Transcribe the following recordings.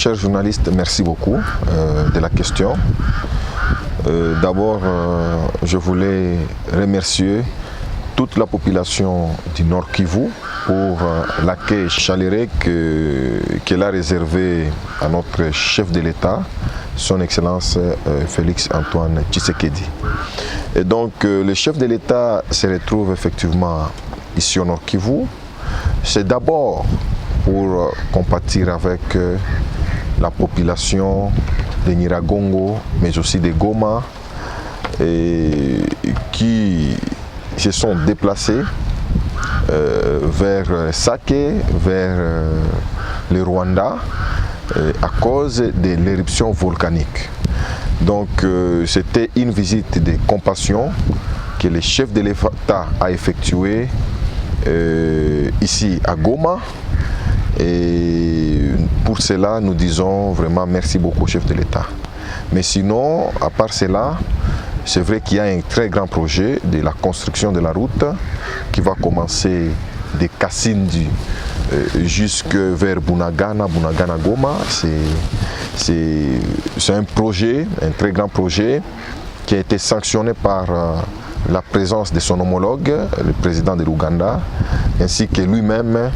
cher journaliste, merci beaucoup de la question. D'abord, je voulais remercier toute la population du Nord Kivu pour l'accueil chaleureux qu'elle a réservé à notre chef de l'État, son Excellence Félix Antoine Tshisekedi. Et donc, le chef de l'État se retrouve effectivement ici au Nord Kivu. C'est d'abord pour compatir avec la population de Nyiragongo, mais aussi de Goma, qui se sont déplacés vers Sake, vers le Rwanda, à cause de l'éruption volcanique. Donc c'était une visite de compassion que le chef de l'État a effectuée ici à Goma. Et pour cela, nous disons vraiment merci beaucoup au chef de l'État. Mais sinon, à part cela, c'est vrai qu'il y a un très grand projet de la construction de la route qui va commencer de Kasindi jusque vers Bunagana, Goma. C'est un projet, un très grand projet qui a été sanctionné par la présence de son homologue, le président de l'Ouganda, ainsi que lui-même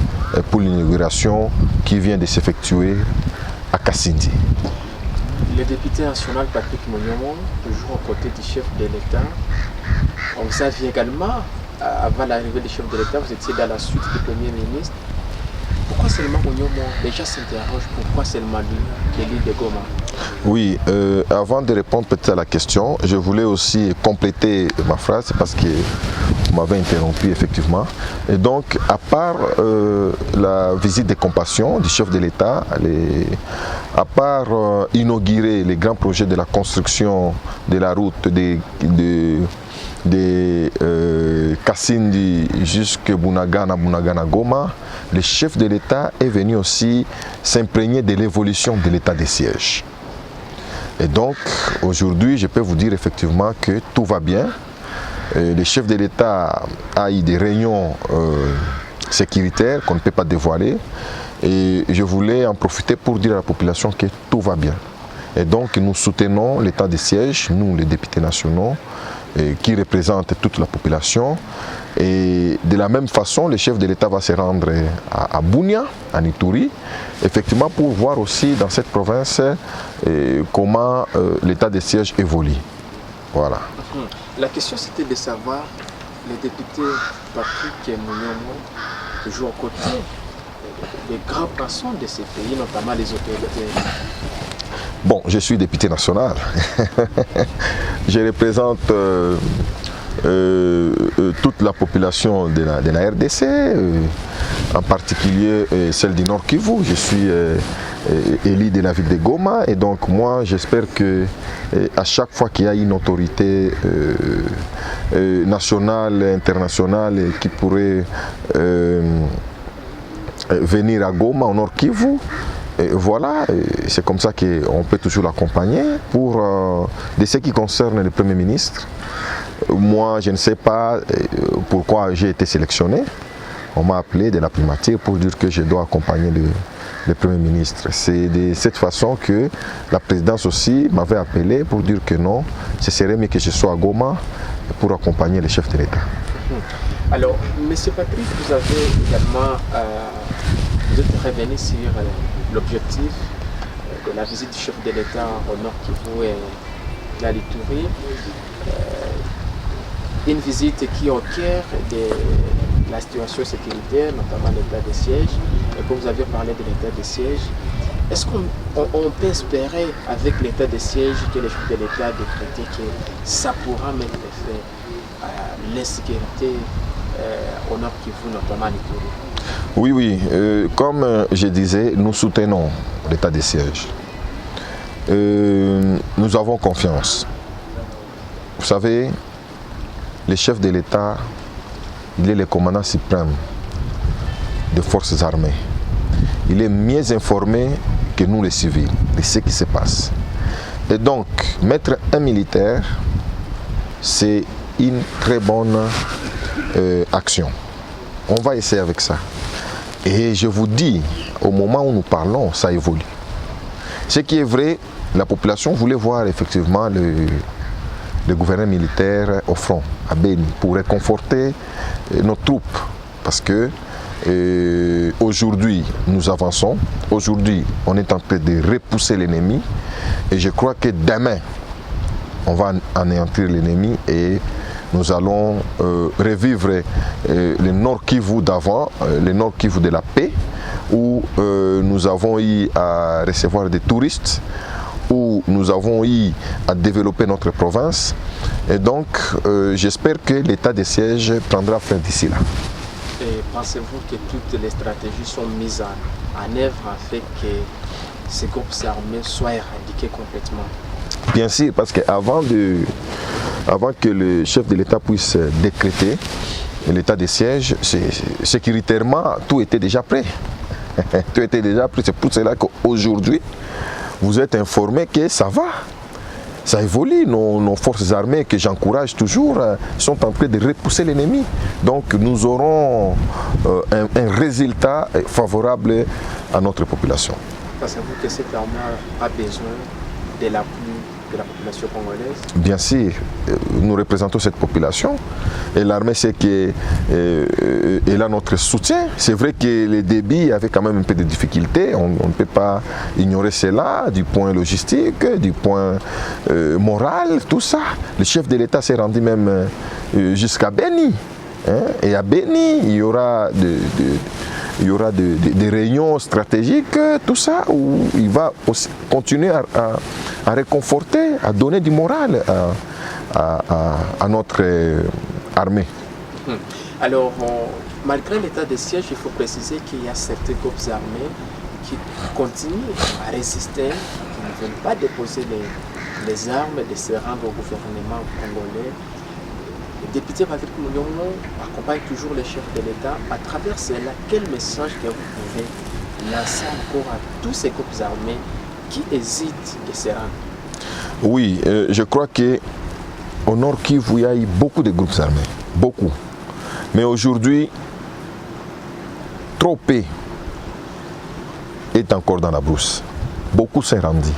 pour l'inauguration qui vient de s'effectuer à Kasindi. Le député national Patrick Monyomo, toujours aux côtés du chef de l'État, on vous a vu également, avant l'arrivée du chef de l'État, vous étiez dans la suite du Premier ministre. Pourquoi seulement Monyomo? Déjà s'interroge, pourquoi seulement lui, l'île de Goma? Oui, avant de répondre peut-être à la question, je voulais aussi compléter ma phrase parce que vous m'avez interrompu effectivement. Et donc, à part la visite de compassion du chef de l'État, à part inaugurer les grands projets de la construction de la route de Kasindi jusqu'à Bunagana, Goma, le chef de l'État est venu aussi s'imprégner de l'évolution de l'état de siège. Et donc, aujourd'hui, je peux vous dire effectivement que tout va bien. Le chef de l'État a eu des réunions sécuritaires qu'on ne peut pas dévoiler. Et je voulais en profiter pour dire à la population que tout va bien. Et donc, nous soutenons l'état de siège, nous, les députés nationaux, qui représentent toute la population. Et de la même façon, le chef de l'État va se rendre à Bunia, à Ituri, effectivement pour voir aussi dans cette province comment l'état de siège évolue. Voilà. La question c'était de savoir, le député Patrick Monyomo, toujours aux côtés des grands passants de ces pays, notamment les autorités. Bon, je suis député national. Je représente toute la population de la RDC, en particulier celle du Nord Kivu. Je suis élu de la ville de Goma et donc moi j'espère que à chaque fois qu'il y a une autorité nationale, internationale qui pourrait venir à Goma, au Nord Kivu, et voilà, c'est comme ça qu'on peut toujours l'accompagner. Pour de ce qui concerne le Premier ministre, moi je ne sais pas pourquoi j'ai été sélectionné. On m'a appelé de la primature pour dire que je dois accompagner le Premier ministre. C'est de cette façon que la présidence aussi m'avait appelé pour dire que non, ce serait mieux que je sois à Goma pour accompagner le chef de l'État. Alors, M. Patrick, vous avez également vous êtes revenu sur l'objectif de la visite du chef de l'État au Nord Kivu et à l'Ituri. Une visite qui est au cœur de la situation sécuritaire, notamment l'état de siège. Et comme vous avez parlé de l'état de siège, est-ce qu'on peut espérer avec l'état de siège que le chef de l'État a décrété que ça pourra mettre fin à l'insécurité au Nord Kivu, notamment à l'Ituri? Oui, comme je disais, nous soutenons l'état de siège. Nous avons confiance. Vous savez, le chef de l'État, il est le commandant suprême des forces armées. Il est mieux informé que nous les civils de ce qui se passe. Et donc, mettre un militaire, c'est une très bonne action. On va essayer avec ça. Et je vous dis, au moment où nous parlons, ça évolue. Ce qui est vrai, la population voulait voir effectivement le gouverneur militaire au front, à Beni, pour réconforter nos troupes. Parce que aujourd'hui, nous avançons. Aujourd'hui, on est en train de repousser l'ennemi. Et je crois que demain, on va anéantir l'ennemi et nous allons revivre le Nord Kivu d'avant, le Nord Kivu de la paix, où nous avons eu à recevoir des touristes, où nous avons eu à développer notre province. Et donc, j'espère que l'état de siège prendra fin d'ici là. Et pensez-vous que toutes les stratégies sont mises en œuvre afin que ces groupes armés soient éradiqués complètement? Bien sûr, parce qu'avant que le chef de l'État puisse décréter l'état de siège, sécuritairement, tout était déjà prêt. Tout était déjà prêt. C'est pour cela qu'aujourd'hui, vous êtes informés que ça va. Ça évolue. Nos forces armées, que j'encourage toujours, sont en train de repousser l'ennemi. Donc nous aurons un résultat favorable à notre population. Pensez-vous que cette armée a besoin de l'appui de la population congolaise? Bien sûr, nous représentons cette population et l'armée sait qu'elle a notre soutien. C'est vrai que le débit avait quand même un peu de difficultés, on ne peut pas ignorer cela, du point logistique, du point moral, tout ça. Le chef de l'État s'est rendu même jusqu'à Beni. Et à Beni, il y aura des réunions stratégiques, tout ça, où il va aussi continuer à réconforter, à donner du moral à notre armée. Alors, malgré l'état de siège, il faut préciser qu'il y a certains groupes armés qui continuent à résister, qui ne veulent pas déposer les armes et de se rendre au gouvernement congolais. Le député Patrick Mouyongo accompagne toujours les chefs de l'État. À travers cela, quel message que vous pouvez lancer encore à tous ces groupes armés qui hésitent de se rendre? Oui, je crois qu'au Nord Kivu, il y a eu beaucoup de groupes armés, beaucoup. Mais aujourd'hui, trop peu est encore dans la brousse. Beaucoup s'est rendu.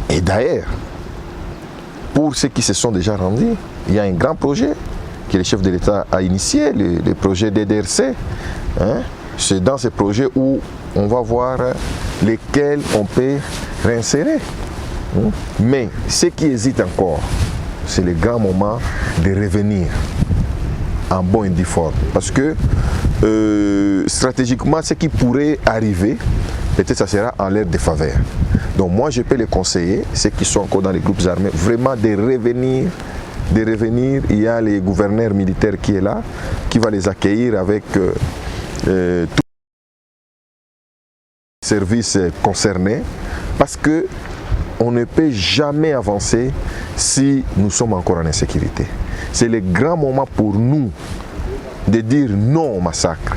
Et d'ailleurs, pour ceux qui se sont déjà rendus, il y a un grand projet que le chef de l'État a initié, le projet DDRC. C'est dans ce projet où on va voir lesquels on peut réinsérer. Mais ceux qui hésitent encore, c'est le grand moment de revenir en bon et due forme. Parce que stratégiquement, ce qui pourrait arriver, peut-être ça sera en l'air de faveur. Donc moi, je peux les conseiller, ceux qui sont encore dans les groupes armés, vraiment de revenir. Il y a le gouverneur militaire qui est là, qui va les accueillir avec tous les services concernés, parce que on ne peut jamais avancer si nous sommes encore en insécurité. C'est le grand moment pour nous de dire non au massacre,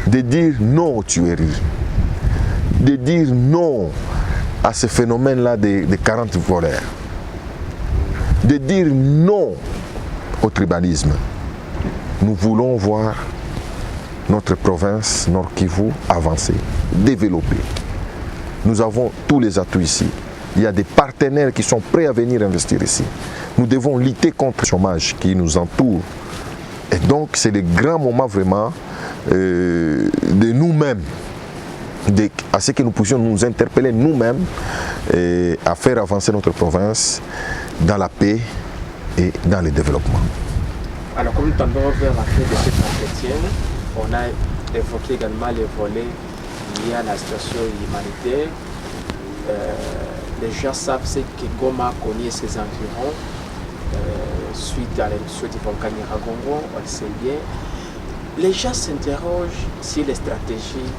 de dire non aux tueries, de dire non à ce phénomène-là de 40 voleurs, de dire non au tribalisme. Nous voulons voir notre province Nord Kivu avancer, développer. Nous avons tous les atouts ici. Il y a des partenaires qui sont prêts à venir investir ici. Nous devons lutter contre le chômage qui nous entoure. Et donc, c'est le grand moment vraiment de nous-mêmes, à ce que nous puissions nous interpeller nous-mêmes et à faire avancer notre province dans la paix et dans le développement. Alors, comme nous tendons vers la fin de cet entretien, on a évoqué également les volets liés à la situation humanitaire. Les gens savent que Goma a connu ses environs suite à l'éruption du volcan Nyiragongo, on le sait bien. Les gens s'interrogent sur les stratégies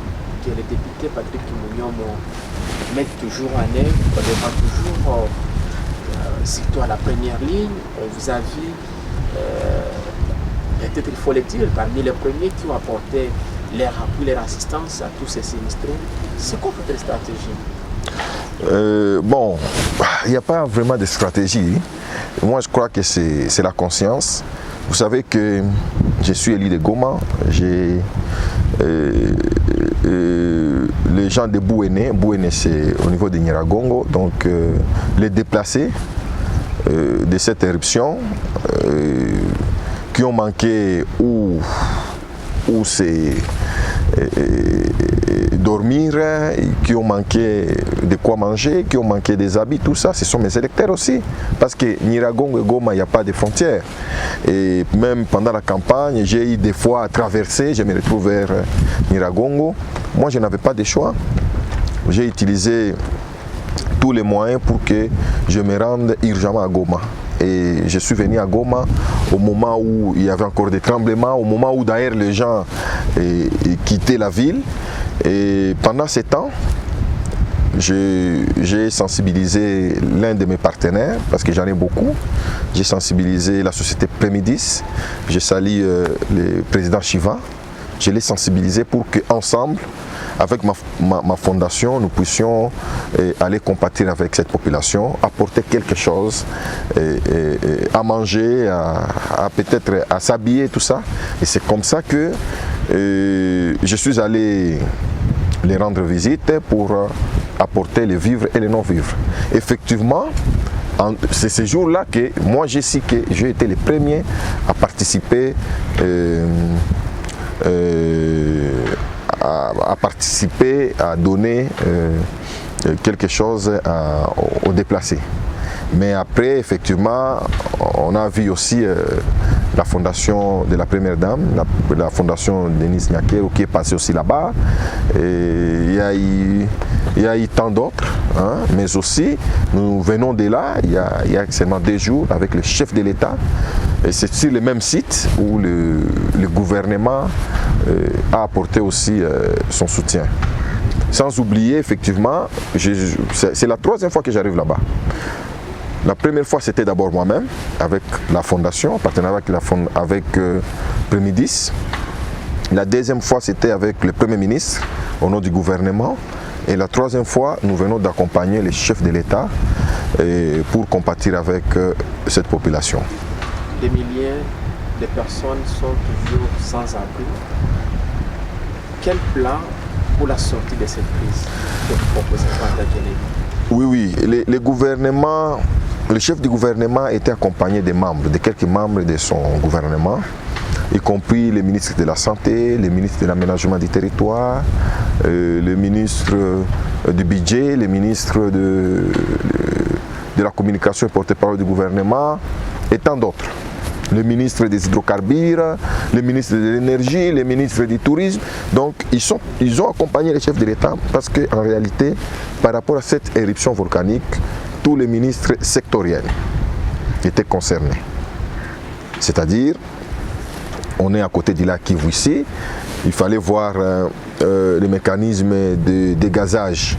que le député Patrick Mouyongo met toujours en œuvre. On les voit toujours, surtout à la première ligne. On vous a vu, peut-être il faut le dire, parmi les premiers qui ont apporté leur appui, leur assistance à tous ces sinistrés. C'est quoi votre stratégie? Bon, il n'y a pas vraiment de stratégie. Moi, je crois que c'est la conscience. Vous savez que je suis élu de Goma. les gens de Bouéné c'est au niveau de Nyiragongo, donc les déplacés de cette éruption qui ont manqué où c'est dormir, qui ont manqué de quoi manger, qui ont manqué des habits, tout ça, ce sont mes électeurs aussi. Parce que Nyiragongo et Goma, il n'y a pas de frontières. Et même pendant la campagne, j'ai eu des fois à traverser, je me retrouve vers Nyiragongo. Moi, je n'avais pas de choix. J'ai utilisé tous les moyens pour que je me rende urgemment à Goma. Et je suis venu à Goma au moment où il y avait encore des tremblements, au moment où d'ailleurs les gens quittaient la ville. Et pendant ce temps, j'ai sensibilisé l'un de mes partenaires, parce que j'en ai beaucoup. J'ai sensibilisé la société Prémidis. Je salue le président Shiva. Je l'ai sensibilisé pour qu'ensemble, avec ma fondation, nous puissions aller compatir avec cette population, apporter quelque chose à manger, à peut-être à s'habiller, tout ça. Et c'est comme ça que je suis allé les rendre visite pour apporter les vivres et les non-vivres. Effectivement, c'est ce jour-là que moi j'ai su que j'ai été le premier à participer à donner quelque chose aux déplacés. Mais après, effectivement, on a vu aussi la fondation de la Première Dame, la fondation Denis Nyakero qui est passée aussi là-bas. Il y a eu tant d'autres, hein, mais aussi, nous venons de là, il y a seulement 2 jours, avec le chef de l'État. Et c'est sur le même site où le gouvernement a apporté aussi son soutien. Sans oublier, effectivement, c'est la 3e fois que j'arrive là-bas. La première fois, c'était d'abord moi-même, avec la fondation, en partenariat avec Prémidis. La 2e fois, c'était avec le Premier ministre, au nom du gouvernement. Et la 3e fois, nous venons d'accompagner les chefs de l'État pour compatir avec cette population. Des milliers de personnes sont toujours sans abri. Quel plan pour la sortie de cette crise que vous proposez en tant qu'élément? Oui, le chef du gouvernement était accompagné de quelques membres de son gouvernement, y compris le ministre de la Santé, le ministre de l'Aménagement du Territoire, le ministre du Budget, le ministre de la Communication et porte-parole du gouvernement, et tant d'autres. Le ministre des hydrocarbures, le ministre de l'énergie, le ministre du tourisme. Donc ils ont accompagné les chefs de l'État parce qu'en réalité, par rapport à cette éruption volcanique, tous les ministres sectoriels étaient concernés. C'est-à-dire, on est à côté du lac Kivu ici, il fallait voir les mécanismes de dégazage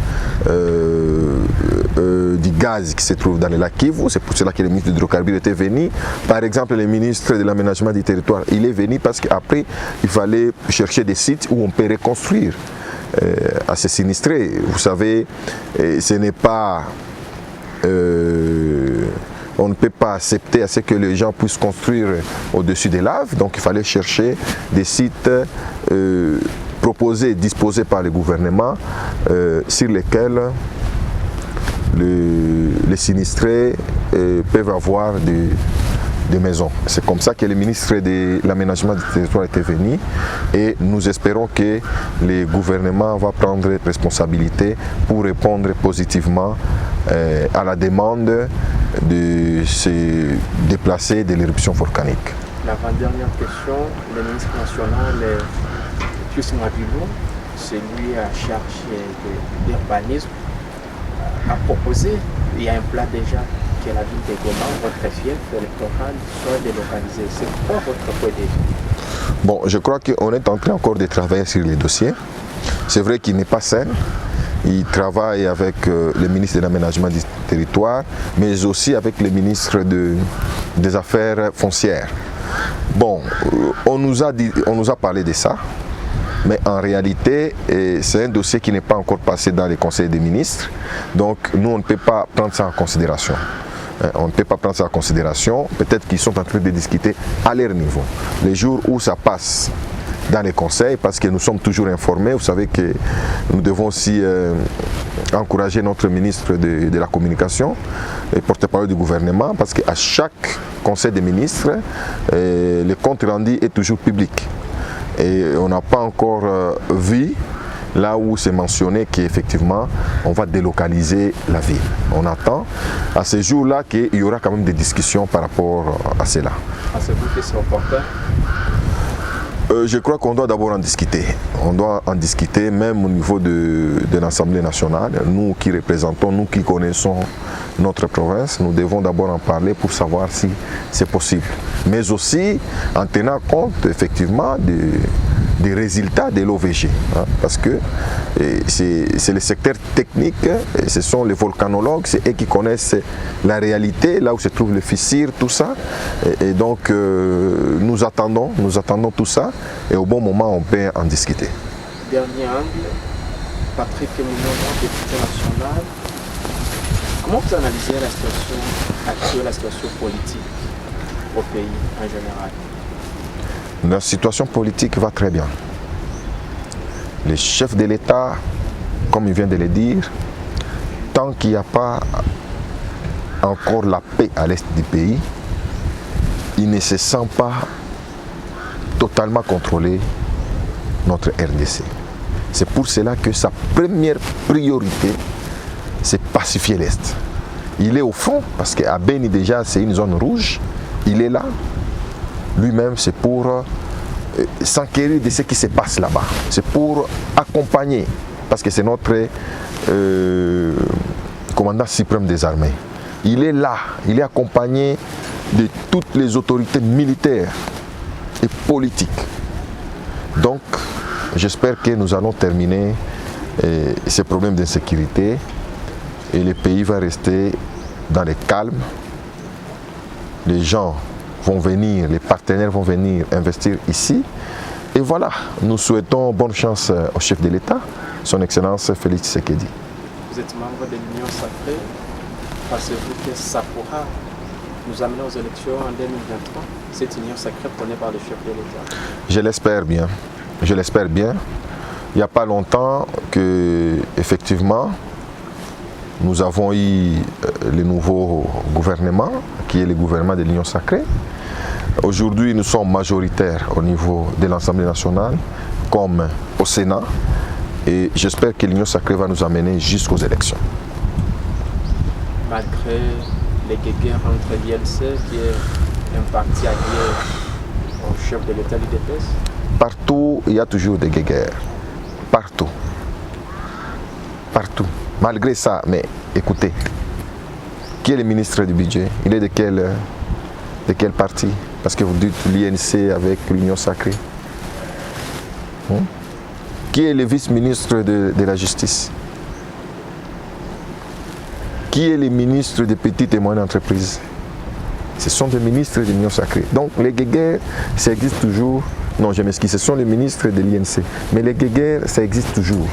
du gaz qui se trouve dans le lac Kivu. C'est pour cela que le ministre de l'hydrocarbure était venu. Par exemple, le ministre de l'aménagement du territoire, il est venu parce qu'après, il fallait chercher des sites où on peut reconstruire à ces sinistrés. Vous savez, ce n'est pas... on ne peut pas accepter à ce que les gens puissent construire au-dessus des laves, donc il fallait chercher des sites proposés, disposés par le gouvernement, sur lesquels les sinistrés peuvent avoir des maisons. C'est comme ça que le ministre de l'aménagement du territoire était venu et nous espérons que le gouvernement va prendre responsabilité pour répondre positivement à la demande de se déplacer de l'éruption volcanique. L'avant-dernière question, le ministre national Pius Mwabilo, celui à charge de l'urbanisme, a proposé, il y a un plan déjà, que la ville de Goma, votre fief électoral, soit délocalisée. C'est quoi votre point de vue? Bon, je crois qu'on est en train encore de travailler sur les dossiers. C'est vrai qu'il n'est pas seul. Il travaille avec le ministre de l'aménagement du territoire, mais aussi avec le ministre des Affaires foncières. Bon, on nous a parlé de ça, mais en réalité, c'est un dossier qui n'est pas encore passé dans les conseils des ministres, donc nous, on ne peut pas prendre ça en considération. On ne peut pas prendre ça en considération, peut-être qu'ils sont en train de discuter à leur niveau. Les jours où ça passe dans les conseils parce que nous sommes toujours informés. Vous savez que nous devons aussi encourager notre ministre de la Communication et porte-parole du gouvernement parce qu'à chaque conseil des ministres, le compte rendu est toujours public. Et on n'a pas encore vu là où c'est mentionné qu'effectivement on va délocaliser la ville. On attend à ce jour-là qu'il y aura quand même des discussions par rapport à cela. Pensez-vous que c'est opportun? Je crois qu'on doit d'abord en discuter. On doit en discuter même au niveau de l'Assemblée nationale. Nous qui représentons, nous qui connaissons notre province, nous devons d'abord en parler pour savoir si c'est possible. Mais aussi en tenant compte effectivement des résultats de l'OVG. Hein, parce que c'est le secteur technique, et ce sont les volcanologues, c'est eux qui connaissent la réalité, là où se trouve le fissure, tout ça. Et donc nous attendons tout ça et au bon moment on peut en discuter. Dernier angle, Patrick Mounion, député national. Comment vous analysez la situation actuelle, la situation politique au pays en général? La situation politique va très bien. Les chefs de l'État, comme il vient de le dire, tant qu'il n'y a pas encore la paix à l'est du pays, il ne se sent pas totalement contrôler notre RDC. C'est pour cela que sa première priorité, c'est pacifier l'Est. Il est au fond, parce qu'à Beni déjà c'est une zone rouge, il est là. Lui-même c'est pour s'enquérir de ce qui se passe là-bas. C'est pour accompagner, parce que c'est notre commandant suprême des armées. Il est là, il est accompagné de toutes les autorités militaires et politiques. Donc, j'espère que nous allons terminer ces problèmes d'insécurité et le pays va rester dans le calme. Les gens vont venir, les partenaires vont venir investir ici. Et voilà, nous souhaitons bonne chance au chef de l'État, son Excellence Félix Tshisekedi. Vous êtes membre de l'Union sacrée. Pensez-vous que ça pourra nous amener aux élections en 2023, cette union sacrée prônée par le chef de l'État? Je l'espère bien. Je l'espère bien. Il n'y a pas longtemps que, effectivement, nous avons eu le nouveau gouvernement, qui est le gouvernement de l'Union sacrée. Aujourd'hui, nous sommes majoritaires au niveau de l'Assemblée nationale, comme au Sénat. Et j'espère que l'Union sacrée va nous amener jusqu'aux élections. Malgré les guéguerres entre l'INC, qui est un parti allié au chef de l'État du DPS? Partout, il y a toujours des guéguerres. Partout. Partout. Malgré ça, mais écoutez, qui est le ministre du budget? Il est de quel parti? Parce que vous dites l'INC avec l'Union sacrée. Qui est le vice-ministre de la Justice? Qui est le ministre des petites et moyennes entreprises? Ce sont des ministres de l'Union sacrée. Donc les guéguerres, ça existe toujours. Non, je m'excuse, ce sont les ministres de l'INC. Mais les guéguerres, ça existe toujours.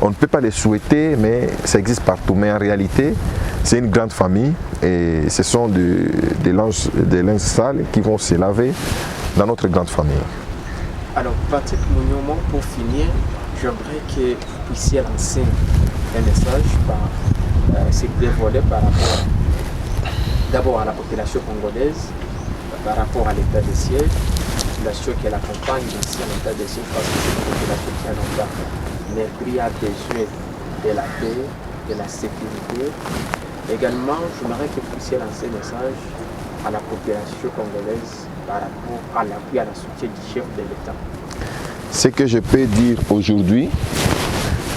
On ne peut pas les souhaiter, mais ça existe partout. Mais en réalité, c'est une grande famille et ce sont des linges sales qui vont se laver dans notre grande famille. Alors, Patrick Mounion, pour finir, j'aimerais que vous puissiez lancer un message par ce dévoilé par rapport d'abord à la population congolaise, par rapport à l'état de siège, la population qui l'accompagne aussi à l'état de siège, parce que c'est une population qui a longtemps mépris a besoin de la paix, de la sécurité. Également, j'aimerais que vous puissiez lancer un message à la population congolaise par rapport à l'appui, à la soutien du chef de l'État. Ce que je peux dire aujourd'hui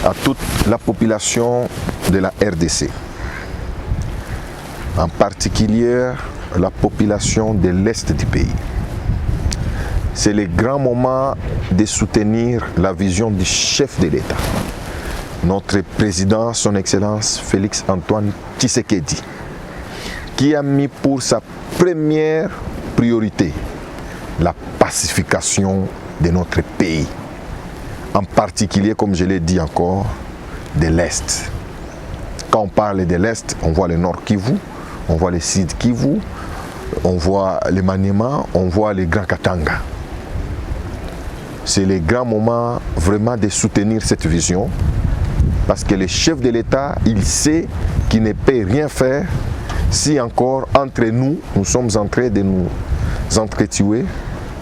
à toute la population de la RDC, en particulier la population de l'Est du pays, c'est le grand moment de soutenir la vision du chef de l'État, notre président, son Excellence Félix Antoine Tshisekedi, qui a mis pour sa première priorité la pacification de notre pays, en particulier, comme je l'ai dit encore, de l'Est. Quand on parle de l'Est, on voit le Nord Kivu, on voit le Sud Kivu, on voit le Maniema, on voit le Grand Katanga. c'est le grand moment vraiment de soutenir cette vision. Parce que le chef de l'État, il sait qu'il ne peut rien faire si encore entre nous, nous sommes en train de nous entretuer,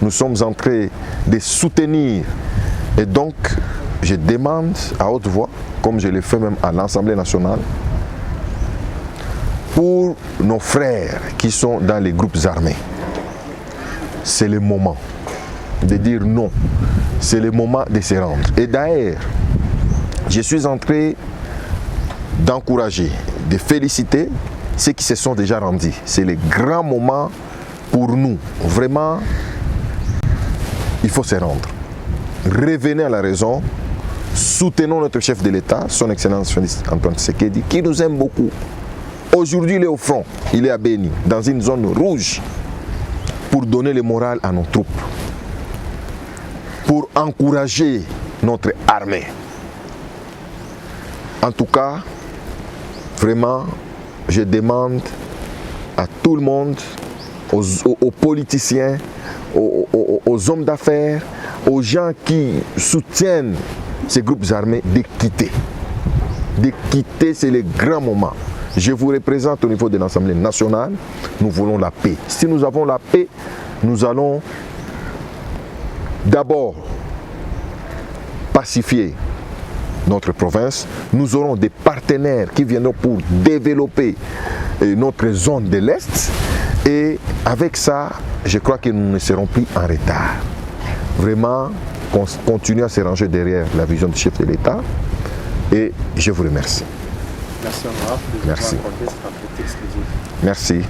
nous sommes en train de soutenir. Et donc, je demande à haute voix, comme je l'ai fait même à l'Assemblée nationale, pour nos frères qui sont dans les groupes armés, c'est le moment de dire non, c'est le moment de se rendre. Et d'ailleurs, je suis en train d'encourager, de féliciter ceux qui se sont déjà rendus. C'est le grand moment pour nous. Vraiment, il faut se rendre. Revenez à la raison. Soutenons notre chef de l'État, son Excellence Félix Antoine Tshisekedi, qui nous aime beaucoup. Aujourd'hui, il est au front, il est à Béni, dans une zone rouge, pour donner le moral à nos troupes, pour encourager notre armée. En tout cas, vraiment, je demande à tout le monde, aux politiciens, aux hommes d'affaires, aux gens qui soutiennent ces groupes armés de quitter. De quitter, c'est le grand moment. Je vous représente au niveau de l'Assemblée nationale. Nous voulons la paix. Si nous avons la paix, nous allons d'abord pacifier notre province. Nous aurons des partenaires qui viendront pour développer notre zone de l'Est. Et avec ça, je crois que nous ne serons plus en retard. Vraiment, continuer à se ranger derrière la vision du chef de l'État. Et je vous remercie. Merci, Honorable. Merci. Merci.